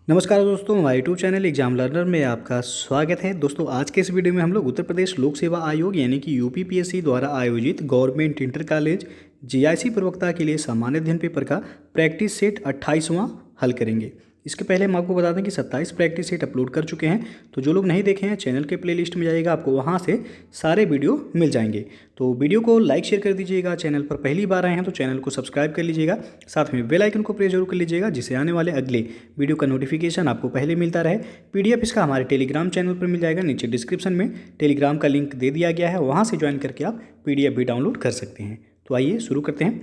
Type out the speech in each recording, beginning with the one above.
नमस्कार दोस्तों, हमारे यूट्यूब चैनल एग्जाम लर्नर में आपका स्वागत है। दोस्तों आज के इस वीडियो में हम लोग उत्तर प्रदेश लोक सेवा आयोग यानी कि यूपीपीएससी द्वारा आयोजित गवर्नमेंट इंटर कॉलेज जीआईसी प्रवक्ता के लिए सामान्य अध्ययन पेपर का प्रैक्टिस सेट 28वां हल करेंगे। इसके पहले हम आपको बता दें कि 27 प्रैक्टिस सेट अपलोड कर चुके हैं, तो जो लोग नहीं देखे हैं चैनल के प्लेलिस्ट में जाइएगा, आपको वहां से सारे वीडियो मिल जाएंगे। तो वीडियो को लाइक शेयर कर दीजिएगा। चैनल पर पहली बार आए हैं तो चैनल को सब्सक्राइब कर लीजिएगा, साथ में बेल आइकन को प्रेस जरूर कर लीजिएगा, जिससे आने वाले अगले वीडियो का नोटिफिकेशन आपको पहले मिलता रहे। पीडीएफ इसका हमारे टेलीग्राम चैनल पर मिल जाएगा, नीचे डिस्क्रिप्शन में टेलीग्राम का लिंक दे दिया गया है, वहाँ से ज्वाइन करके आप पीडीएफ भी डाउनलोड कर सकते हैं। तो आइए शुरू करते हैं।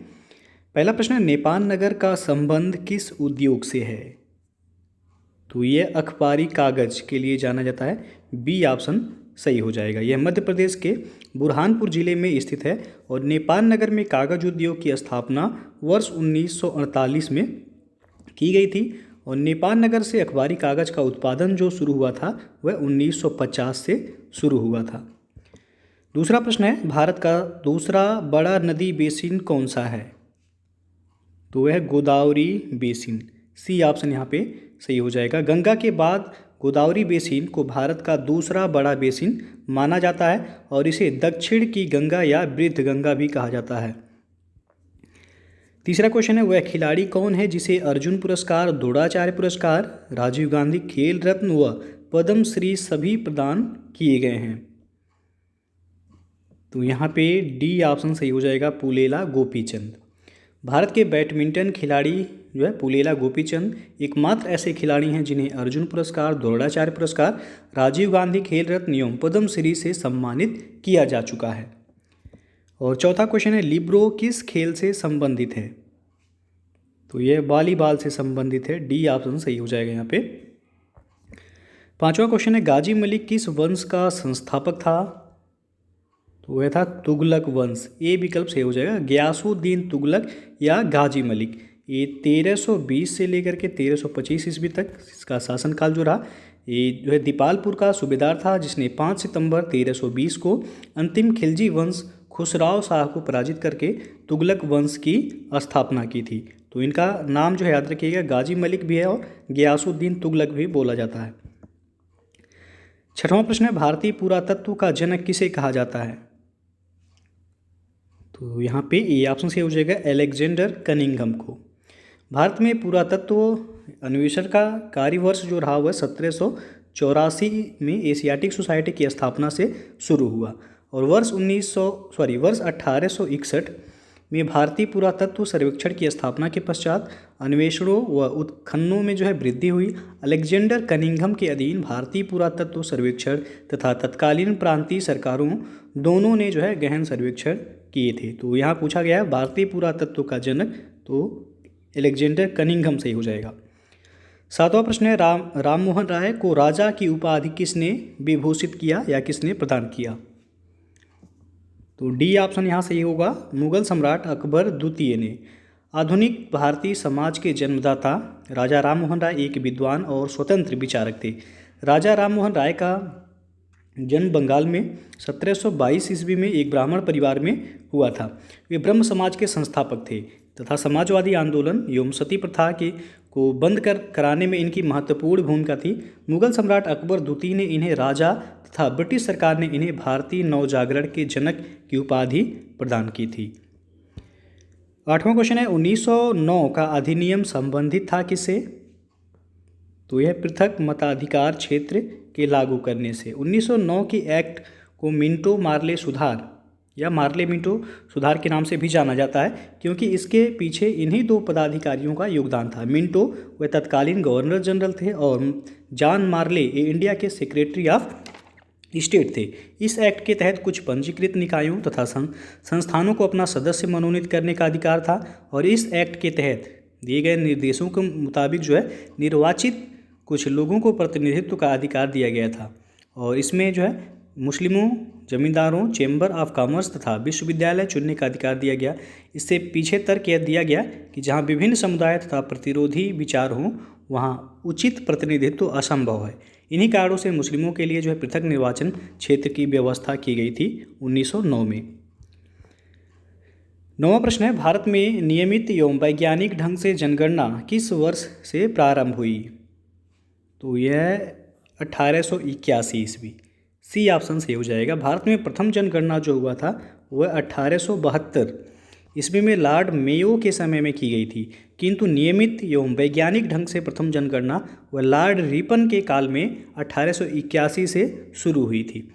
पहला प्रश्न है, नेपाल नगर का संबंध किस उद्योग से है? तो ये अखबारी कागज के लिए जाना जाता है। बी ऑप्शन सही हो जाएगा। यह मध्य प्रदेश के बुरहानपुर जिले में स्थित है और नेपाल नगर में कागज उद्योग की स्थापना वर्ष 1948 में की गई थी और नेपाल नगर से अखबारी कागज का उत्पादन जो शुरू हुआ था वह 1950 से शुरू हुआ था। दूसरा प्रश्न है, भारत का दूसरा बड़ा नदी बेसिन कौन सा है? तो वह गोदावरी बेसिन। सी ऑप्शन यहाँ पे सही हो जाएगा। गंगा के बाद गोदावरी बेसिन को भारत का दूसरा बड़ा बेसिन माना जाता है और इसे दक्षिण की गंगा या वृद्ध गंगा भी कहा जाता है। तीसरा क्वेश्चन है, वह खिलाड़ी कौन है जिसे अर्जुन पुरस्कार, द्रोणाचार्य पुरस्कार, राजीव गांधी खेल रत्न व पद्म श्री सभी प्रदान किए गए हैं? तो यहाँ पे डी ऑप्शन सही हो जाएगा, पुलेला गोपीचंद। भारत के बैडमिंटन खिलाड़ी जो है पुलेला गोपीचंद एकमात्र ऐसे खिलाड़ी हैं जिन्हें अर्जुन पुरस्कार, द्रोणाचार्य पुरस्कार, राजीव गांधी खेल रत्न एवं पद्म श्री से सम्मानित किया जा चुका है। और चौथा क्वेश्चन है, लिब्रो किस खेल से संबंधित है? तो यह वॉलीबॉल से संबंधित है। डी ऑप्शन सही हो जाएगा यहाँ पे। पांचवा क्वेश्चन है, गाजी मलिक किस वंश का संस्थापक था? तो वह था तुगलक वंश। ए विकल्प सही हो जाएगा, गयासुद्दीन तुगलक या गाजी मलिक। ये 1320 से लेकर के 1325 ईस्वी तक इसका शासनकाल जो रहा, ये जो है दीपालपुर का सूबेदार था, जिसने 5 सितंबर 1320 को अंतिम खिलजी वंश खुसराव शाह को पराजित करके तुगलक वंश की स्थापना की थी। तो इनका नाम जो है याद रखिएगा, गाजी मलिक भी है और गयासुद्दीन तुगलक भी बोला जाता है। छठवां प्रश्न है, भारतीय पुरातत्व का जनक किसे कहा जाता है? तो यहाँ पे ए ऑप्शन से हो जाएगा, अलेक्जेंडर कनिंघम को। भारत में पुरातत्व अन्वेषण का कार्यवर्ष जो रहा वह 1784 में एशियाटिक सोसाइटी की स्थापना से शुरू हुआ और वर्ष 1861 में भारतीय पुरातत्व सर्वेक्षण की स्थापना के पश्चात अन्वेषणों व उत्खननों में जो है वृद्धि हुई। अलेक्जेंडर कनिंघम के अधीन भारतीय पुरातत्व सर्वेक्षण तथा तत्कालीन प्रांतीय सरकारों दोनों ने जो है गहन सर्वेक्षण किए थे। तो यहाँ पूछा गया है भारतीय पुरातत्व का जनक, तो अलेक्जेंडर कनिंघम सही हो जाएगा। सातवां प्रश्न है, राम मोहन राय को राजा की उपाधि किसने विभूषित किया या किसने प्रदान किया? तो डी ऑप्शन यहाँ सही होगा, मुगल सम्राट अकबर द्वितीय ने। आधुनिक भारतीय समाज के जन्मदाता राजा राम मोहन राय एक विद्वान और स्वतंत्र विचारक थे। राजा राम मोहन राय का जन्म बंगाल में 1722 ईस्वी में एक ब्राह्मण परिवार में हुआ था। वे ब्रह्म समाज के संस्थापक थे तथा समाजवादी आंदोलन एवं सती प्रथा को बंद कराने में इनकी महत्वपूर्ण भूमिका थी। मुगल सम्राट अकबर द्वितीय ने इन्हें राजा तथा ब्रिटिश सरकार ने इन्हें भारतीय नवजागरण के जनक की उपाधि प्रदान की थी। आठवां क्वेश्चन है, 1909 का अधिनियम संबंधित था किससे? तो यह पृथक मताधिकार क्षेत्र के लागू करने से। 1909 की एक्ट को मिंटो मार्ले सुधार या मार्ले मिंटो सुधार के नाम से भी जाना जाता है, क्योंकि इसके पीछे इन्हीं दो पदाधिकारियों का योगदान था। मिंटो वे तत्कालीन गवर्नर जनरल थे और जॉन मार्ले ये इंडिया के सेक्रेटरी ऑफ स्टेट थे। इस एक्ट के तहत कुछ पंजीकृत निकायों तथा संस्थानों को अपना सदस्य मनोनीत करने का अधिकार था और इस एक्ट के तहत दिए गए निर्देशों के मुताबिक जो है निर्वाचित कुछ लोगों को प्रतिनिधित्व का अधिकार दिया गया था और इसमें जो है मुस्लिमों, जमींदारों, चैम्बर ऑफ कॉमर्स तथा विश्वविद्यालय चुनने का अधिकार दिया गया। इससे पीछे तर्क यह दिया गया कि जहां विभिन्न समुदाय तथा प्रतिरोधी विचार हों वहां उचित प्रतिनिधित्व असंभव है। इन्हीं कारणों से मुस्लिमों के लिए जो है पृथक निर्वाचन क्षेत्र की व्यवस्था की गई थी 1909 में। नौवां प्रश्न है, भारत में नियमित एवं वैज्ञानिक ढंग से जनगणना किस वर्ष से प्रारंभ हुई? तो यह 1881 ईस्वी। सी ऑप्शन सही हो जाएगा। भारत में प्रथम जनगणना जो हुआ था वह 1872 ईस्वी में लॉर्ड मेयो के समय में की गई थी, किंतु नियमित एवं वैज्ञानिक ढंग से प्रथम जनगणना वह लॉर्ड रिपन के काल में 1881 से शुरू हुई थी।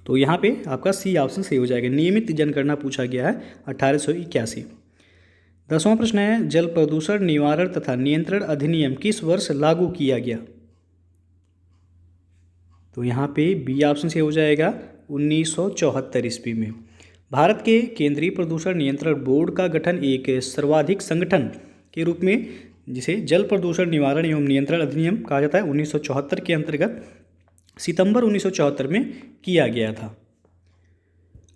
तो यहाँ पे आपका सी ऑप्शन सही हो जाएगा। नियमित जनगणना पूछा गया है 1881। 10वां प्रश्न है, जल प्रदूषण निवारण तथा नियंत्रण अधिनियम किस वर्ष लागू किया गया? तो यहाँ पे बी ऑप्शन से हो जाएगा 1974 ईस्वी में। भारत के केंद्रीय प्रदूषण नियंत्रण बोर्ड का गठन एक सर्वाधिक संगठन के रूप में, जिसे जल प्रदूषण निवारण एवं नियंत्रण अधिनियम कहा जाता है, 1974 के अंतर्गत सितंबर 1974 में किया गया था।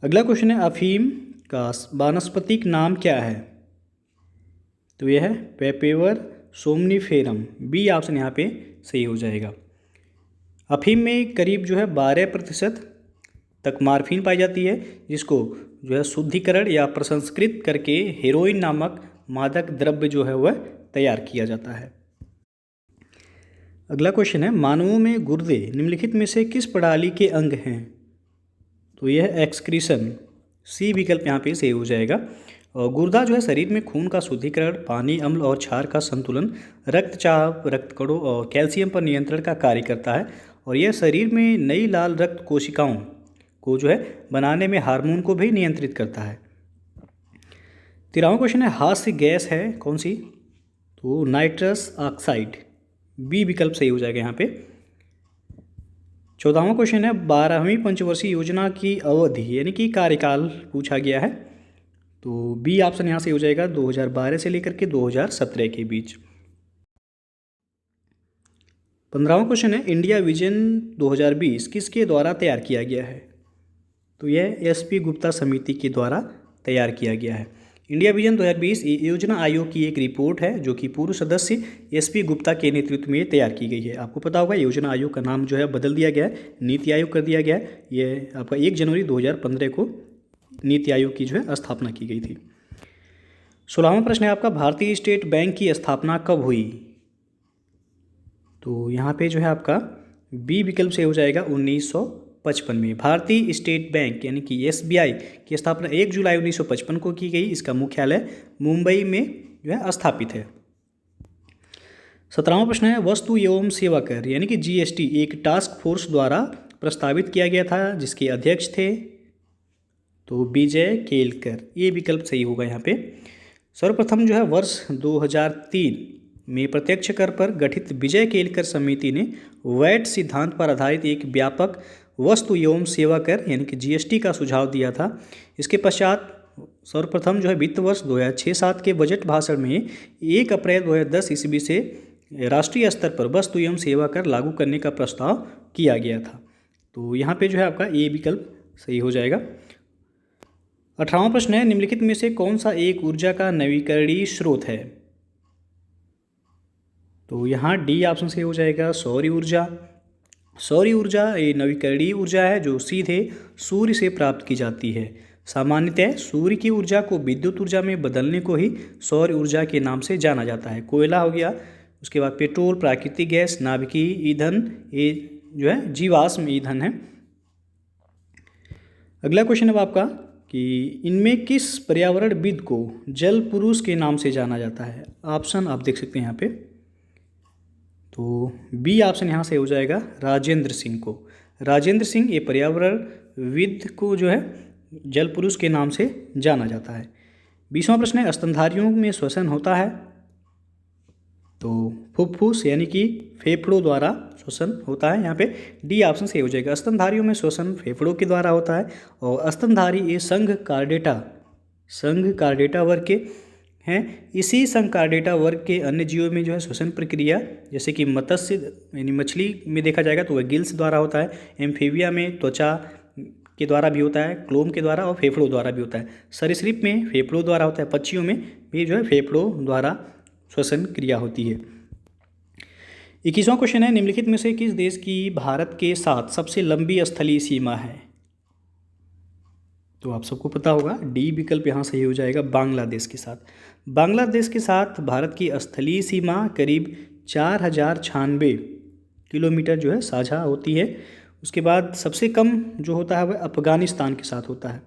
अगला क्वेश्चन है, अफीम का वानस्पतिक नाम क्या है? तो यह है पेपेवर सोमनीफेरम। बी ऑप्शन यहाँ पे सही हो जाएगा। अफीम में करीब जो है 12% तक मार्फिन पाई जाती है, जिसको जो है शुद्धिकरण या प्रसंस्कृत करके हेरोइन नामक मादक द्रव्य जो है वह तैयार किया जाता है। अगला क्वेश्चन है, मानवों में गुर्दे निम्नलिखित में से किस प्रणाली के अंग हैं? तो यह एक्सक्रीशन। सी विकल्प यहाँ पे सही हो जाएगा। और गुर्दा जो है शरीर में खून का शुद्धिकरण, पानी, अम्ल और क्षार का संतुलन, रक्तचाप, रक्तकणों और कैल्शियम पर नियंत्रण का कार्य करता है। और यह शरीर में नई लाल रक्त कोशिकाओं को जो है बनाने में हार्मोन को भी नियंत्रित करता है। 13वां क्वेश्चन है, हास्य गैस है कौन सी? तो नाइट्रस ऑक्साइड। बी विकल्प सही हो जाएगा यहाँ पे। 14वां क्वेश्चन है, 12वीं पंचवर्षीय योजना की अवधि यानी कि कार्यकाल पूछा गया है। तो बी ऑप्शन यहाँ से हो जाएगा 2012 से लेकर के 2017 के बीच। 15वां क्वेश्चन है, इंडिया विजन 2020 किसके द्वारा तैयार किया गया है? तो यह एसपी गुप्ता समिति के द्वारा तैयार किया गया है। इंडिया विजन 2020 योजना आयोग की एक रिपोर्ट है जो कि पूर्व सदस्य एसपी गुप्ता के नेतृत्व में तैयार की गई है। आपको पता होगा योजना आयोग का नाम जो है बदल दिया गया है, नीति आयोग कर दिया गया है। यह आपका 1 जनवरी 2015 को नीति आयोग की जो है स्थापना की गई थी। 16वां प्रश्न है आपका, भारतीय स्टेट बैंक की स्थापना कब हुई? तो यहाँ पे जो है आपका बी विकल्प से हो जाएगा 1955 में। भारतीय स्टेट बैंक यानी कि एसबीआई की स्थापना 1 जुलाई 1955 को की गई। इसका मुख्यालय मुंबई में जो है स्थापित है। 17वां प्रश्न है, वस्तु एवं सेवा कर यानी कि जीएसटी एक टास्क फोर्स द्वारा प्रस्तावित किया गया था, जिसके अध्यक्ष थे तो विजय केलकर। ये विकल्प सही होगा यहाँ पे। सर्वप्रथम जो है वर्ष 2003 में प्रत्यक्ष कर पर गठित विजय केलकर समिति ने वैट सिद्धांत पर आधारित एक व्यापक वस्तु एवं सेवा कर यानी कि जीएसटी का सुझाव दिया था। इसके पश्चात सर्वप्रथम जो है वित्त वर्ष 2006-07 के बजट भाषण में 1 अप्रैल 2010 ईस्वी से राष्ट्रीय स्तर पर वस्तु एवं सेवा कर लागू करने का प्रस्ताव किया गया था। तो यहाँ पे जो है आपका ए विकल्प सही हो जाएगा। 18वां प्रश्न है, निम्नलिखित में से कौन सा एक ऊर्जा का नवीकरणीय स्रोत है? तो यहाँ डी ऑप्शन से हो जाएगा सौर ऊर्जा। सौर ऊर्जा ये नवीकरणीय ऊर्जा है जो सीधे सूर्य से प्राप्त की जाती है। सामान्यतः सूर्य की ऊर्जा को विद्युत ऊर्जा में बदलने को ही सौर ऊर्जा के नाम से जाना जाता है। कोयला हो गया, उसके बाद पेट्रोल, प्राकृतिक गैस, नाभिकीय ईंधन, ये जो है जीवाश्म ईंधन है। अगला क्वेश्चन है आपका कि इनमें किस पर्यावरणविद को जल पुरुष के नाम से जाना जाता है? ऑप्शन आप देख सकते हैं यहाँ पे। तो बी ऑप्शन यहाँ से हो जाएगा राजेंद्र सिंह को। राजेंद्र सिंह ये पर्यावरणविद को जो है जल पुरुष के नाम से जाना जाता है। 20वां प्रश्न है, स्तनधारियों में श्वसन होता है? तो फुफ्फुस यानी कि फेफड़ों द्वारा श्वसन होता है। यहाँ पे डी ऑप्शन से हो जाएगा। स्तनधारियों में श्वसन फेफड़ों के द्वारा होता है। और स्तनधारी ये संघ कार्डेटा वर्ग के हैं। इसी संघ कार्डेटा वर्ग के अन्य जीवों में जो है श्वसन प्रक्रिया जैसे कि मत्स्य यानी मछली में देखा जाएगा तो वह गिल्स द्वारा होता है। एम्फीबिया में त्वचा के द्वारा भी होता है, क्लोम के द्वारा और फेफड़ों द्वारा भी होता है। सरीसृप में फेफड़ों द्वारा होता है। पक्षियों में भी जो है फेफड़ों द्वारा श्वसन क्रिया होती है। 21वां क्वेश्चन है, निम्नलिखित में से किस देश की भारत के साथ सबसे लंबी स्थलीय सीमा है? तो आप सबको पता होगा डी विकल्प यहाँ सही हो जाएगा बांग्लादेश के साथ। बांग्लादेश के साथ भारत की स्थलीय सीमा करीब 4096 किलोमीटर जो है साझा होती है। उसके बाद सबसे कम जो होता है वह अफ़गानिस्तान के साथ होता है।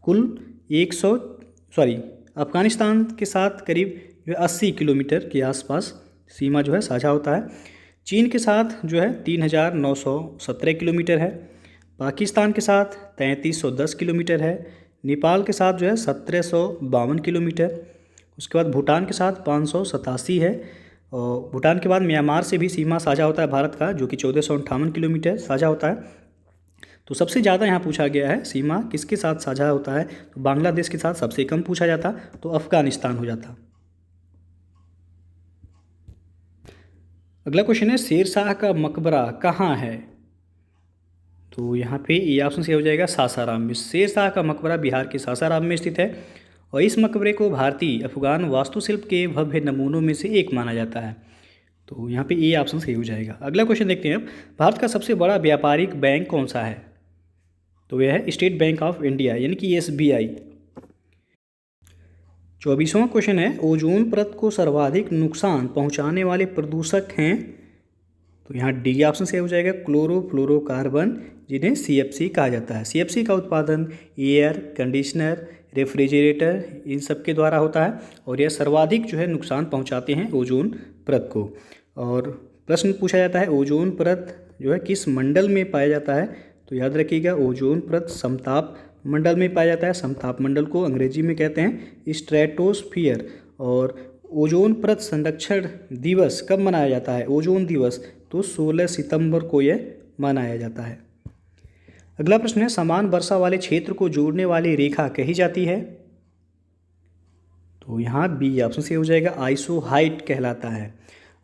कुल 100 अफ़गानिस्तान के साथ करीब जो है 80 किलोमीटर के आसपास सीमा जो है साझा होता है। चीन के साथ जो है 3917 किलोमीटर है। पाकिस्तान के साथ 3310 किलोमीटर है। नेपाल के साथ जो है 1752 किलोमीटर। उसके बाद भूटान के साथ 587 है। और भूटान के बाद म्यांमार से भी सीमा साझा होता है भारत का, जो कि 1458 किलोमीटर साझा होता है। तो सबसे ज़्यादा यहाँ पूछा गया है सीमा किसके साथ साझा होता है, तो बांग्लादेश के साथ सबसे कम पूछा जाता तो अफ़गानिस्तान हो जाता। अगला क्वेश्चन है शेरशाह का मकबरा कहाँ है, तो यहाँ पे ये ऑप्शन से हो जाएगा सासाराम में। शेरशाह का मकबरा बिहार के सासाराम में स्थित है और इस मकबरे को भारतीय अफगान वास्तुशिल्प के भव्य नमूनों में से एक माना जाता है। तो यहाँ पे ए ऑप्शन सही हो जाएगा। अगला क्वेश्चन देखते हैं अब, भारत का सबसे बड़ा व्यापारिक बैंक कौन सा है, तो यह है स्टेट बैंक ऑफ इंडिया यानी कि SBI। 24वां क्वेश्चन है, ओजोन परत को सर्वाधिक नुकसान पहुँचाने वाले प्रदूषक हैं, तो यहाँ डी ऑप्शन से हो जाएगा क्लोरोफ्लोरोकार्बन, जिन्हें CFC कहा जाता है। CFC का उत्पादन एयर कंडीशनर, रेफ्रिजरेटर इन सब के द्वारा होता है और यह सर्वाधिक जो है नुकसान पहुंचाते हैं ओजोन परत को। और प्रश्न पूछा जाता है ओजोन परत जो है किस मंडल में पाया जाता है, तो याद रखिएगा ओजोन परत समताप मंडल में पाया जाता है। समताप मंडल को अंग्रेजी में कहते हैं स्ट्रेटोस्फियर। और ओजोन परत संरक्षण दिवस कब मनाया जाता है, ओजोन दिवस, तो 16 सितंबर को यह मनाया जाता है। अगला प्रश्न है, समान वर्षा वाले क्षेत्र को जोड़ने वाली रेखा कही जाती है, तो यहाँ बी ऑप्शन से हो जाएगा आइसोहाइट कहलाता है।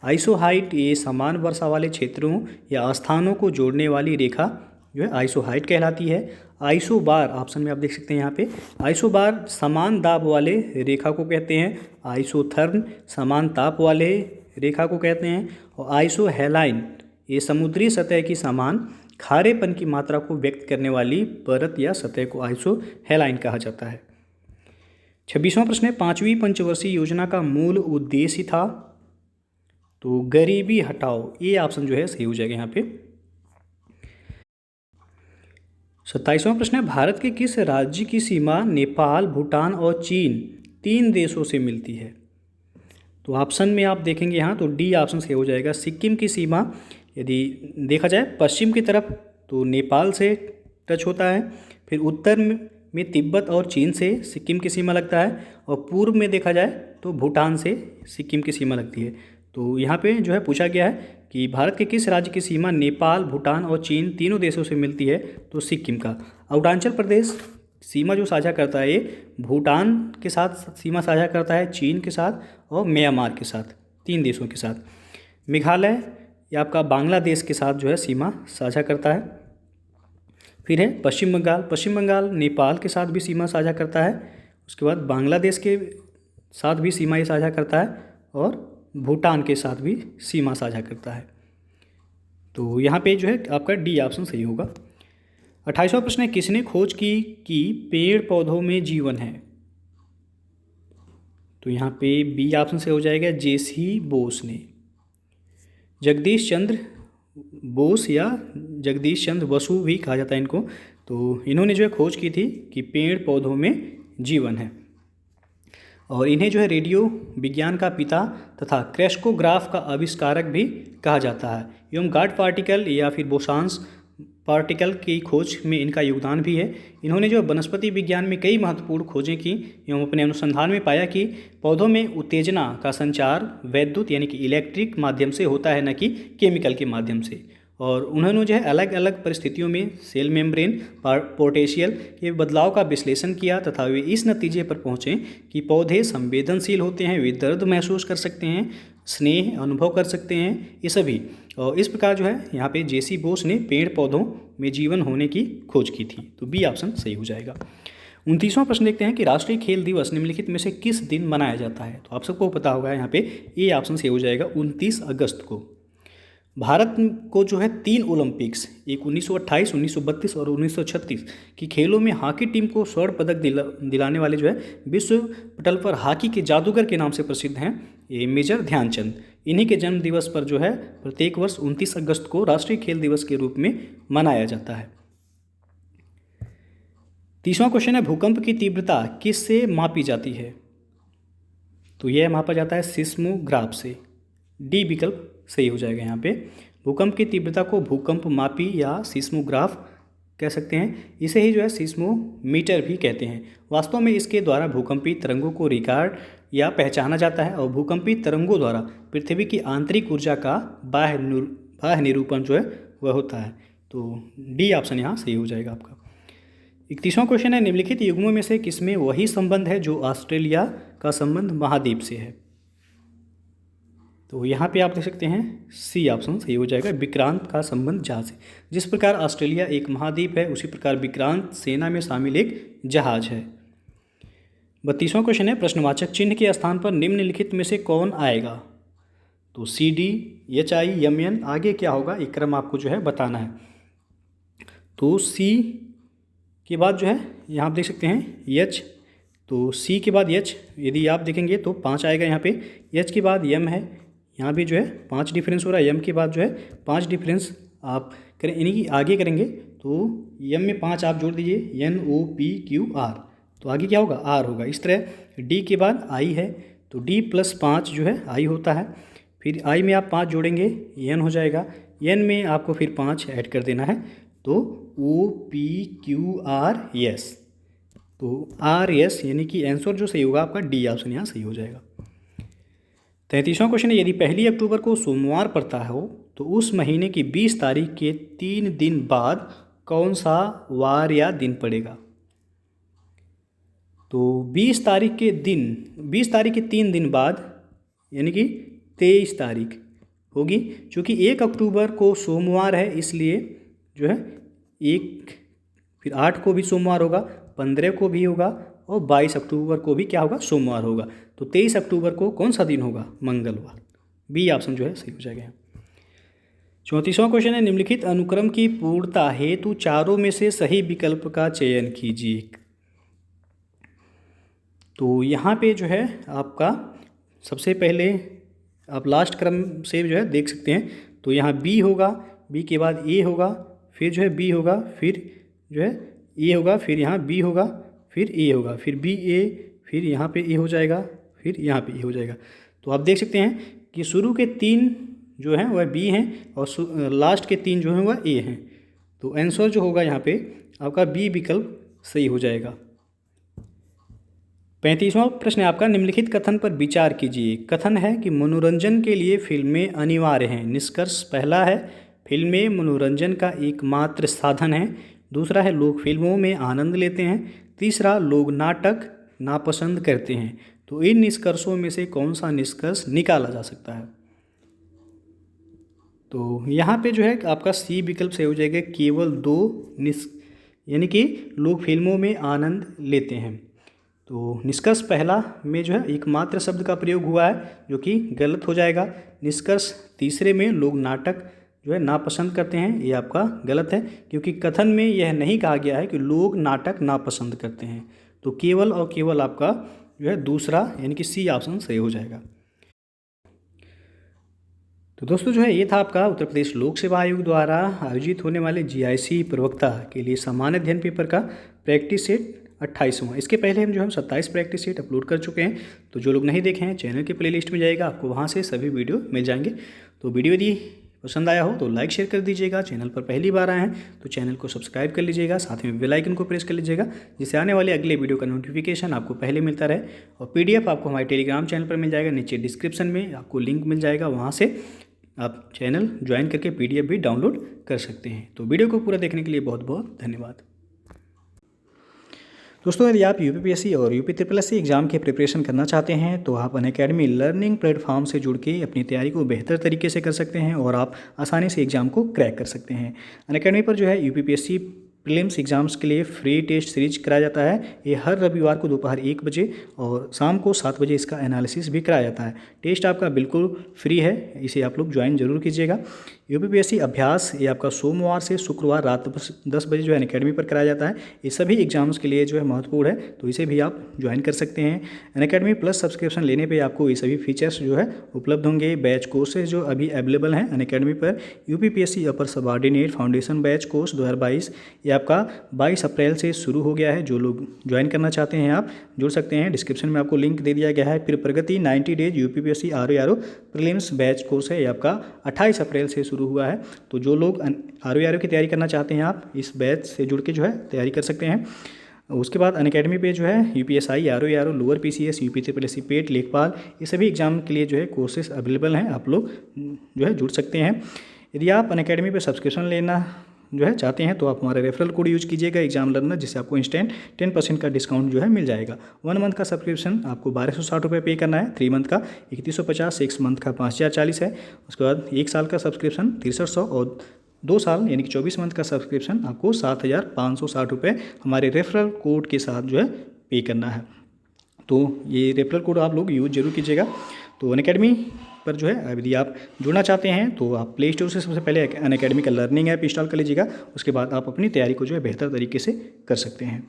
आइसोहाइट ये समान वर्षा वाले क्षेत्रों या स्थानों को जोड़ने वाली रेखा जो है आइसोहाइट कहलाती है। आइसोबार ऑप्शन में आप देख सकते हैं यहाँ पे, आइसोबार समान दाब वाले रेखा को कहते हैं। आइसोथर्म समान ताप वाले रेखा को कहते हैं। और आइसोहेलाइन ये समुद्री सतह की समान खारेपन की मात्रा को व्यक्त करने वाली परत या सतह को आइसोहेलाइन कहा जाता है। 26वां प्रश्न है, 5वीं पंचवर्षीय योजना का मूल उद्देश्य था, तो गरीबी हटाओ, ये ऑप्शन जो है सही हो जाएगा यहाँ पे। 27वां प्रश्न है, भारत के किस राज्य की सीमा नेपाल, भूटान और चीन 3 देशों से मिलती है, तो ऑप्शन में आप देखेंगे यहाँ तो डी ऑप्शन से हो जाएगा। सिक्किम की सीमा यदि देखा जाए पश्चिम की तरफ तो नेपाल से टच होता है, फिर उत्तर में तिब्बत और चीन से सिक्किम की सीमा लगता है, और पूर्व में देखा जाए तो भूटान से सिक्किम की सीमा लगती है। तो यहाँ पे जो है पूछा गया है कि भारत के किस राज्य की सीमा नेपाल, भूटान और चीन तीनों देशों से मिलती है, तो सिक्किम का। अरुणाचल प्रदेश सीमा जो साझा करता है ये भूटान के साथ सीमा साझा करता है, चीन के साथ और म्यांमार के साथ, 3 देशों के साथ। मेघालय या आपका बांग्लादेश के साथ जो है सीमा साझा करता है। फिर है पश्चिम बंगाल, पश्चिम बंगाल नेपाल के साथ भी सीमा साझा करता है। उसके बाद बांग्लादेश के साथ भी सीमा ये साझा करता है और भूटान के साथ भी सीमा साझा करता है। तो यहाँ पे जो है आपका डी ऑप्शन सही होगा। 28वां प्रश्न है, किसने खोज की कि पेड़ पौधों में जीवन है, तो यहाँ पे बी ऑप्शन से हो जाएगा JC बोस ने। जगदीश चंद्र बोस या जगदीश चंद्र बसु भी कहा जाता है इनको, तो इन्होंने जो है खोज की थी कि पेड़ पौधों में जीवन है। और इन्हें जो है रेडियो विज्ञान का पिता तथा क्रेस्कोग्राफ का आविष्कारक भी कहा जाता है एवं गॉड पार्टिकल या फिर बोसांस पार्टिकल की खोज में इनका योगदान भी है। इन्होंने जो वनस्पति विज्ञान में कई महत्वपूर्ण खोजें की एवं अपने अनुसंधान में पाया कि पौधों में उत्तेजना का संचार वैद्युत यानी कि इलेक्ट्रिक माध्यम से होता है, न कि केमिकल के माध्यम से। और उन्होंने जो है अलग अलग परिस्थितियों में सेल मेम्ब्रेन पोटेंशियल के बदलाव का विश्लेषण किया तथा वे इस नतीजे पर पहुँचे कि पौधे संवेदनशील होते हैं, वे दर्द महसूस कर सकते हैं, स्नेह अनुभव कर सकते हैं, ये सभी। और इस प्रकार जो है यहाँ पे JC बोस ने पेड़ पौधों में जीवन होने की खोज की थी, तो बी ऑप्शन सही हो जाएगा। 29वां प्रश्न देखते हैं कि राष्ट्रीय खेल दिवस निम्नलिखित में से किस दिन मनाया जाता है, तो आप सबको पता होगा यहाँ पे ए ऑप्शन सही हो जाएगा 29 अगस्त को। भारत को जो है 3 ओलंपिक्स, एक 1928, 1932 और 1936 की खेलों में हॉकी टीम को स्वर्ण पदक दिलाने वाले जो है विश्व पटल पर हॉकी के जादूगर के नाम से प्रसिद्ध हैं ये मेजर ध्यानचंद। इन्हीं के जन्म दिवस पर जो है प्रत्येक वर्ष 29 अगस्त को राष्ट्रीय खेल दिवस के रूप में मनाया जाता है। 30वां क्वेश्चन है, भूकंप की तीव्रता किससे मापी जाती है? तो यह मापा जाता है सिस्मोग्राफ से। डी विकल्प सही हो जाएगा यहाँ पे। भूकंप की तीव्रता को भूकंप मापी या सिस्मोग्राफ कह सकते हैं। इसे ही जो है सिस्मोमीटर भी कहते हैं। वास्तव में इसके द्वारा भूकंपी तरंगों को रिकॉर्ड या पहचाना जाता है और भूकंपी तरंगों द्वारा पृथ्वी की आंतरिक ऊर्जा का बाह्य निरूपण जो है वह होता है। तो डी ऑप्शन यहाँ सही हो जाएगा आपका। 31वां क्वेश्चन है, निम्नलिखित युग्मों में से किसमें वही संबंध है जो ऑस्ट्रेलिया का संबंध महाद्वीप से है? तो यहाँ पे आप देख सकते हैं सी ऑप्शन सही हो जाएगा, विक्रांत का संबंध जहाज से। जिस प्रकार ऑस्ट्रेलिया एक महाद्वीप है उसी प्रकार विक्रांत सेना में शामिल एक जहाज है। 32वां क्वेश्चन है, प्रश्नवाचक चिन्ह के स्थान पर निम्नलिखित में से कौन आएगा? तो C D H I M N, आगे क्या होगा एक क्रम आपको जो है बताना है। तो सी के बाद जो है यहाँ आप देख सकते हैं एच, तो सी के बाद एच यदि आप देखेंगे तो 5 आएगा यहाँ पे। एच के बाद एम है, यहाँ भी जो है 5 डिफरेंस हो रहा है। एम के बाद जो है 5 डिफरेंस आप करें, यानी कि आगे करेंगे तो एम में 5 आप जोड़ दीजिए, N O P Q R, तो आगे क्या होगा आर होगा। इस तरह डी के बाद आई है तो डी प्लस 5 जो है आई होता है। फिर आई में आप 5 जोड़ेंगे एन हो जाएगा, एन में आपको फिर 5 ऐड कर देना है तो O P Q R S, तो आर एस, यानी कि आंसर जो सही होगा आपका डी ऑप्शन यहाँ सही हो जाएगा। 33वां क्वेश्चन है, यदि 1 अक्टूबर को सोमवार पड़ता हो तो उस महीने की 20 तारीख के 3 दिन बाद कौन सा वार या दिन पड़ेगा? तो 20 तारीख के 3 दिन बाद यानी कि 23 तारीख होगी। चूँकि 1 अक्टूबर को सोमवार है इसलिए जो है फिर 8 को भी सोमवार होगा, 15 को भी होगा और 22 अक्टूबर को भी क्या होगा सोमवार होगा। तो 23 अक्टूबर को कौन सा दिन होगा? मंगलवार। बी ऑप्शन जो है सही हो जाएगा। 34वां क्वेश्चन है, निम्नलिखित अनुक्रम की पूर्णता हेतु चारों में से सही विकल्प का चयन कीजिए। तो यहाँ पे जो है आपका सबसे पहले आप लास्ट क्रम से जो है देख सकते हैं, तो यहाँ बी होगा, बी के बाद ए होगा, फिर जो है बी होगा, फिर जो है ए होगा, फिर यहाँ बी होगा, फिर ए होगा, फिर बी ए, फिर यहाँ पे ए हो जाएगा, फिर यहाँ पे ए हो जाएगा। तो आप देख सकते हैं कि शुरू के 3 जो हैं वह बी हैं और लास्ट के 3 जो हैं वह ए हैं। तो आंसर जो होगा यहाँ पे आपका बी विकल्प सही हो जाएगा। 35वां प्रश्न है आपका, निम्नलिखित कथन पर विचार कीजिए। कथन है कि मनोरंजन के लिए फिल्में अनिवार्य हैं। निष्कर्ष पहला है फिल्में मनोरंजन का एकमात्र साधन है। दूसरा है लोग फिल्मों में आनंद लेते हैं। तीसरा लोग नाटक नापसंद करते हैं। तो इन निष्कर्षों में से कौन सा निष्कर्ष निकाला जा सकता है? तो यहाँ पे जो है आपका सी विकल्प सही हो जाएगा, केवल 2 यानी कि लोग फिल्मों में आनंद लेते हैं। तो निष्कर्ष पहला में जो है एकमात्र शब्द का प्रयोग हुआ है जो कि गलत हो जाएगा। निष्कर्ष तीसरे में लोग नाटक जो है नापसंद करते हैं, ये आपका गलत है क्योंकि कथन में यह नहीं कहा गया है कि लोग नाटक नापसंद करते हैं। तो केवल और केवल आपका जो है दूसरा यानी कि सी ऑप्शन सही हो जाएगा। तो दोस्तों जो है ये था आपका उत्तर प्रदेश लोक सेवा आयोग द्वारा आयोजित होने वाले जीआईसी प्रवक्ता के लिए सामान्य अध्ययन पेपर का प्रैक्टिस सेट 28वां। इसके पहले हम जो हम 27 प्रैक्टिस सेट अपलोड कर चुके हैं। तो जो लोग नहीं देखे हैं चैनल के प्लेलिस्ट में जाएगा, आपको वहाँ से सभी वीडियो मिल जाएंगे। तो वीडियो यदि पसंद आया हो तो लाइक शेयर कर दीजिएगा। चैनल पर पहली बार आए हैं तो चैनल को सब्सक्राइब कर लीजिएगा, साथ में बेल आइकन को प्रेस कर लीजिएगा जिससे आने वाले अगले वीडियो का नोटिफिकेशन आपको पहले मिलता रहे। और पीडीएफ आपको हमारे टेलीग्राम चैनल पर मिल जाएगा, नीचे डिस्क्रिप्शन में आपको लिंक मिल जाएगा, वहाँ से आप चैनल ज्वाइन करके पीडीएफ भी डाउनलोड कर सकते हैं। तो वीडियो को पूरा देखने के लिए बहुत बहुत धन्यवाद। दोस्तों यदि आप यूपीपीएससी और यूपी SSC एग्ज़ाम के प्रिपरेशन करना चाहते हैं तो आप अनअकैडमी लर्निंग प्लेटफॉर्म से जुड़ के अपनी तैयारी को बेहतर तरीके से कर सकते हैं और आप आसानी से एग्ज़ाम को क्रैक कर सकते हैं। अनअकैडमी पर जो है यूपीपीएससी प्रीलिम्स एग्ज़ाम्स के लिए फ्री टेस्ट सीरीज कराया जाता है। ये हर रविवार को दोपहर 1 बजे और शाम को 7 बजे इसका एनालिसिस भी कराया जाता है। टेस्ट आपका बिल्कुल फ्री है, इसे आप लोग ज्वाइन जरूर कीजिएगा। यूपीपीएससी अभ्यास ये आपका सोमवार से शुक्रवार रात 10 बजे जो है अनअकैडमी पर कराया जाता है। ये सभी एग्जाम्स के लिए जो है महत्वपूर्ण है, तो इसे भी आप ज्वाइन कर सकते हैं। अनअकैडमी प्लस सब्सक्रिप्शन लेने पे आपको ये सभी फीचर्स जो है उपलब्ध होंगे। बैच कोर्सेज जो अभी अवेलेबल हैं अनअकैडमी पर, यूपीपीएससी अपर सबऑर्डिनेट फाउंडेशन बैच कोर्स 2022 ये आपका 22 अप्रैल से शुरू हो गया है। जो लोग ज्वाइन करना चाहते हैं आप जुड़ सकते हैं। डिस्क्रिप्शन में आपको लिंक दे दिया गया है। फिर प्रगति 90 days UPPSC RO prelims batch course है, ये आपका 28 अप्रैल से शुरू हुआ है। तो जो लोग आरओ की तैयारी करना चाहते हैं आप इस बैच से जुड़ के जो है तैयारी कर सकते हैं। उसके बाद अनअकैडमी पे जो है UPSI RO lower PCS UPSC PET लेखपाल ये सभी एग्जाम के लिए जो है कोर्सेज अवेलेबल हैं, आप लोग जो है जुड़ सकते हैं। यदि आप अनअकैडमी पे सब्सक्रिप्शन लेना जो है चाहते हैं तो आप हमारा रेफरल कोड यूज कीजिएगा एग्जाम लर्नर, जिससे आपको इंस्टेंट 10% का डिस्काउंट जो है मिल जाएगा। 1 मंथ का सब्सक्रिप्शन आपको 1260 रुपये पे करना है, 3 मंथ का 3150, 6 मंथ का 5040 है। उसके बाद 1 साल का सब्सक्रिप्शन 6300 और 2 साल यानी कि 24 मंथ का सब्सक्रिप्शन आपको 7560 रुपये हमारे रेफरल कोड के साथ जो है पे करना है। तो ये रेफरल कोड आप लोग यूज जरूर कीजिएगा। तो अनअकैडमी पर जो है यदि आप जुड़ना चाहते हैं तो आप प्ले स्टोर से सबसे पहले अनअकैडमी का लर्निंग ऐप इंस्टॉल कर लीजिएगा। उसके बाद आप अपनी तैयारी को जो है बेहतर तरीके से कर सकते हैं।